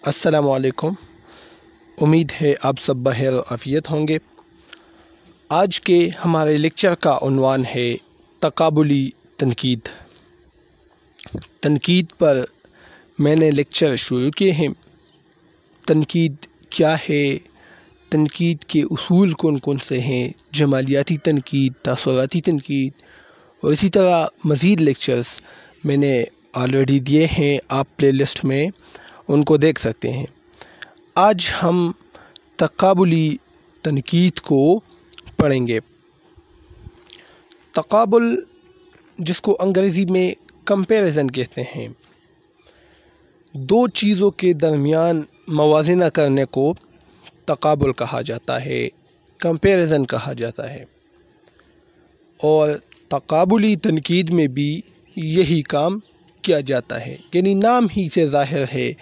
السلام علیکم۔ امید ہے آپ سب بخیر و عافیت ہوں گے۔ آج کے ہمارے لیکچر کا عنوان ہے تقابلی تنقید۔ تنقید پر میں نے لیکچر شروع کیے ہیں۔ تنقید کیا ہے، تنقید کے اصول کون کون سے ہیں، جمالیاتی تنقید، تاثراتی تنقید، اور اسی طرح مزید لیکچرز میں نے آلریڈی دیے ہیں، آپ پلے لسٹ میں ان کو دیکھ سکتے ہیں۔ آج ہم تقابلی تنقید کو پڑھیں گے۔ تقابل، جس کو انگریزی میں کمپیریزن کہتے ہیں، دو چیزوں کے درمیان موازنہ کرنے کو تقابل کہا جاتا ہے، کمپیریزن کہا جاتا ہے، اور تقابلی تنقید میں بھی یہی کام کیا جاتا ہے۔ یعنی نام ہی سے ظاہر ہے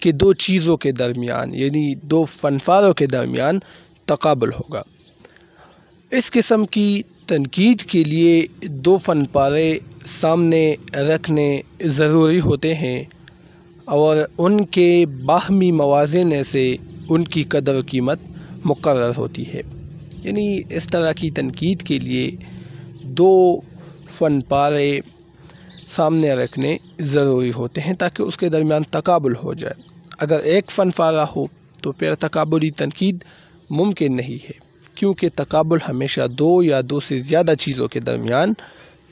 کہ دو چیزوں کے درمیان، یعنی دو فنکاروں کے درمیان تقابل ہوگا۔ اس قسم کی تنقید کے لیے دو فن پارے سامنے رکھنے ضروری ہوتے ہیں، اور ان کے باہمی موازنے سے ان کی قدر و قیمت مقرر ہوتی ہے۔ یعنی اس طرح کی تنقید کے لیے دو فن پارے سامنے رکھنے ضروری ہوتے ہیں تاکہ اس کے درمیان تقابل ہو جائے۔ اگر ایک فن پارہ ہو تو پھر تقابلی تنقید ممکن نہیں ہے، کیونکہ تقابل ہمیشہ دو یا دو سے زیادہ چیزوں کے درمیان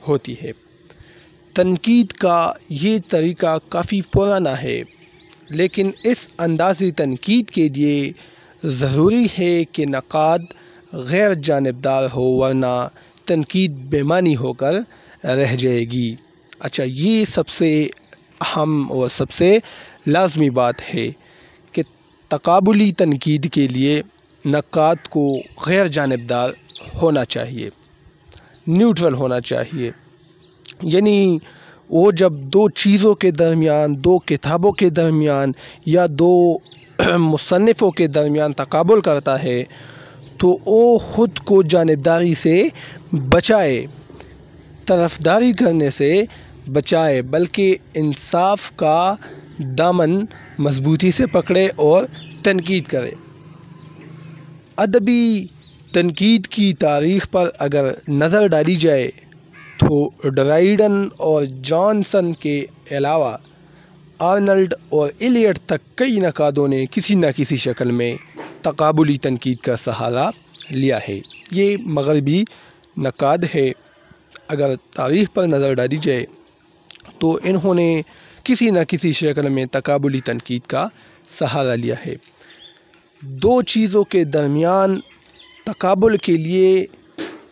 ہوتی ہے۔ تنقید کا یہ طریقہ کافی پرانا ہے، لیکن اس اندازی تنقید کے لیے ضروری ہے کہ نقاد غیر جانبدار ہو، ورنہ تنقید بے معنی ہو کر رہ جائے گی۔ اچھا، یہ سب سے اہم اور سب سے لازمی بات ہے کہ تقابلی تنقید کے لیے نقاد کو غیر جانبدار ہونا چاہیے، نیوٹرل ہونا چاہیے۔ یعنی وہ جب دو چیزوں کے درمیان، دو کتابوں کے درمیان یا دو مصنفوں کے درمیان تقابل کرتا ہے تو وہ خود کو جانبداری سے بچائے، طرفداری کرنے سے بچائے، بلکہ انصاف کا دامن مضبوطی سے پکڑے اور تنقید کرے۔ ادبی تنقید کی تاریخ پر اگر نظر ڈالی جائے تو ڈرائیڈن اور جانسن کے علاوہ آرنلڈ اور ایلیٹ تک کئی نقادوں نے کسی نہ کسی شکل میں تقابلی تنقید کا سہارا لیا ہے۔ یہ مغربی نقاد ہے۔ اگر تاریخ پر نظر ڈالی جائے تو انہوں نے کسی نہ کسی شکل میں تقابلی تنقید کا سہارا لیا ہے۔ دو چیزوں کے درمیان تقابل کے لیے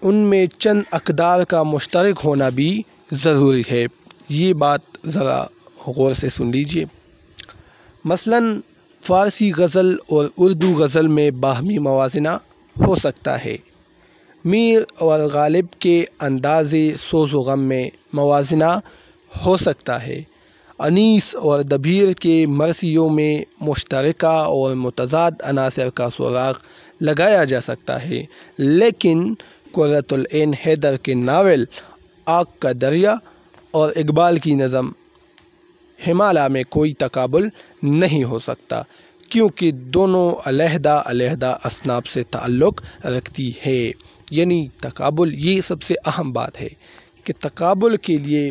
ان میں چند اقدار کا مشترک ہونا بھی ضروری ہے۔ یہ بات ذرا غور سے سن لیجئے۔ مثلاً فارسی غزل اور اردو غزل میں باہمی موازنہ ہو سکتا ہے۔ میر اور غالب کے انداز سوز و غم میں موازنہ ہو سکتا ہے۔ انیس اور دبیر کے مرثیوں میں مشترکہ اور متضاد عناصر کا سراغ لگایا جا سکتا ہے، لیکن قرۃ العین حیدر کے ناول آگ کا دریا اور اقبال کی نظم ہمالہ میں کوئی تقابل نہیں ہو سکتا، کیونکہ دونوں علیحدہ علیحدہ اصناف سے تعلق رکھتی ہے۔ یعنی تقابل، یہ سب سے اہم بات ہے کہ تقابل کے لیے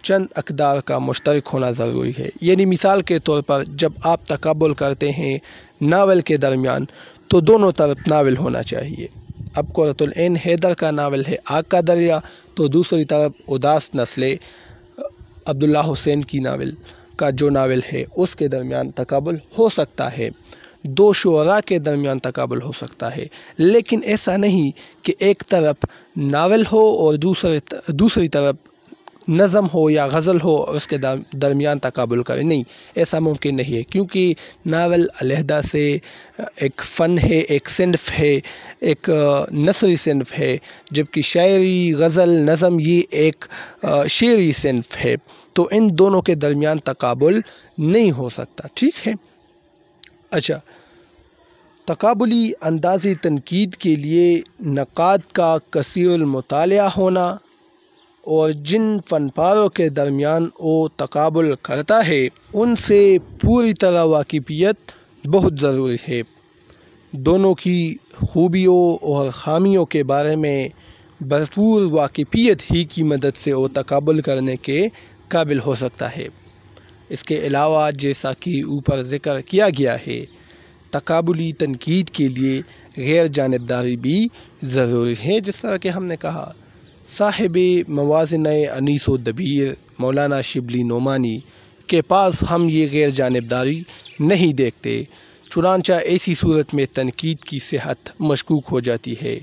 چند اقدار کا مشترک ہونا ضروری ہے۔ یعنی مثال کے طور پر جب آپ تقابل کرتے ہیں ناول کے درمیان تو دونوں طرف ناول ہونا چاہیے۔ اب قرۃ العین حیدر کا ناول ہے آگ کا دریا، تو دوسری طرف اداس نسل عبداللہ حسین کی ناول کا جو ناول ہے اس کے درمیان تقابل ہو سکتا ہے۔ دو شعراء کے درمیان تقابل ہو سکتا ہے، لیکن ایسا نہیں کہ ایک طرف ناول ہو اور دوسری طرف نظم ہو یا غزل ہو اور اس کے درمیان تقابل کرے۔ نہیں، ایسا ممکن نہیں ہے، کیونکہ ناول علیحدہ سے ایک فن ہے، ایک صنف ہے، ایک نثری صنف ہے، جبکہ شاعری، غزل، نظم یہ ایک شعری صنف ہے، تو ان دونوں کے درمیان تقابل نہیں ہو سکتا۔ ٹھیک ہے۔ اچھا، تقابلی اندازی تنقید کے لیے نقاد کا کثیر المطالعہ ہونا اور جن فنپاروں کے درمیان وہ تقابل کرتا ہے ان سے پوری طرح واقفیت بہت ضروری ہے۔ دونوں کی خوبیوں اور خامیوں کے بارے میں بھرپور واقفیت ہی کی مدد سے وہ تقابل کرنے کے قابل ہو سکتا ہے۔ اس کے علاوہ جیسا کہ اوپر ذکر کیا گیا ہے، تقابلی تنقید کے لیے غیر جانبداری بھی ضروری ہے۔ جس طرح کہ ہم نے کہا، صاحب موازنہ انیس و دبیر مولانا شبلی نعمانی کے پاس ہم یہ غیر جانبداری نہیں دیکھتے، چنانچہ ایسی صورت میں تنقید کی صحت مشکوک ہو جاتی ہے۔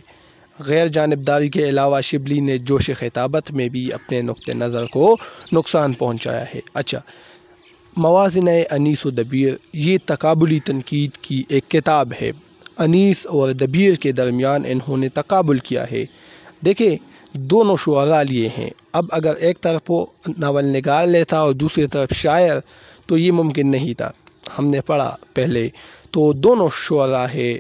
غیر جانبداری کے علاوہ شبلی نے جوش خطابت میں بھی اپنے نقطہ نظر کو نقصان پہنچایا ہے۔ اچھا، موازنہ انیس و دبیر یہ تقابلی تنقید کی ایک کتاب ہے۔ انیس اور دبیر کے درمیان انہوں نے تقابل کیا ہے۔ دیکھیں، دونوں شعراء لیے ہیں۔ اب اگر ایک طرف وہ ناول نگار لیتا اور دوسری طرف شاعر تو یہ ممکن نہیں تھا۔ ہم نے پڑھا پہلے، تو دونوں شعراء ہے۔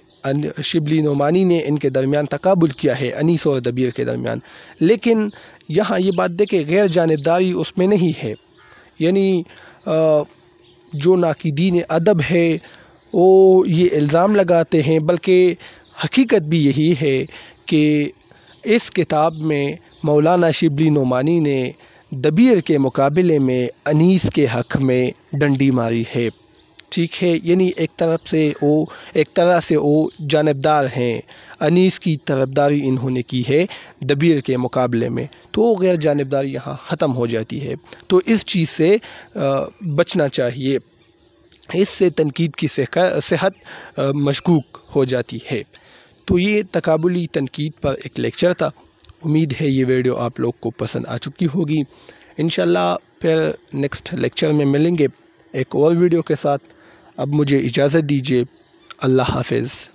شبلی نعمانی نے ان کے درمیان تقابل کیا ہے، انیس اور دبیر کے درمیان۔ لیکن یہاں یہ بات دیکھیں، غیر جانبداری اس میں نہیں ہے۔ یعنی جو ناقدین ادب ہے وہ یہ الزام لگاتے ہیں، بلکہ حقیقت بھی یہی ہے کہ اس کتاب میں مولانا شبلی نعمانی نے دبیر کے مقابلے میں انیس کے حق میں ڈنڈی ماری ہے۔ ٹھیک ہے، یعنی ایک طرح سے وہ جانبدار ہیں۔ انیس کی طرفداری انہوں نے کی ہے دبیر کے مقابلے میں، تو غیر جانبداری یہاں ختم ہو جاتی ہے۔ تو اس چیز سے بچنا چاہیے، اس سے تنقید کی صحت مشکوک ہو جاتی ہے۔ تو یہ تقابلی تنقید پر ایک لیکچر تھا۔ امید ہے یہ ویڈیو آپ لوگ کو پسند آ چکی ہوگی۔ انشاءاللہ پھر نیکسٹ لیکچر میں ملیں گے ایک اور ویڈیو کے ساتھ۔ اب مجھے اجازت دیجیے، اللہ حافظ۔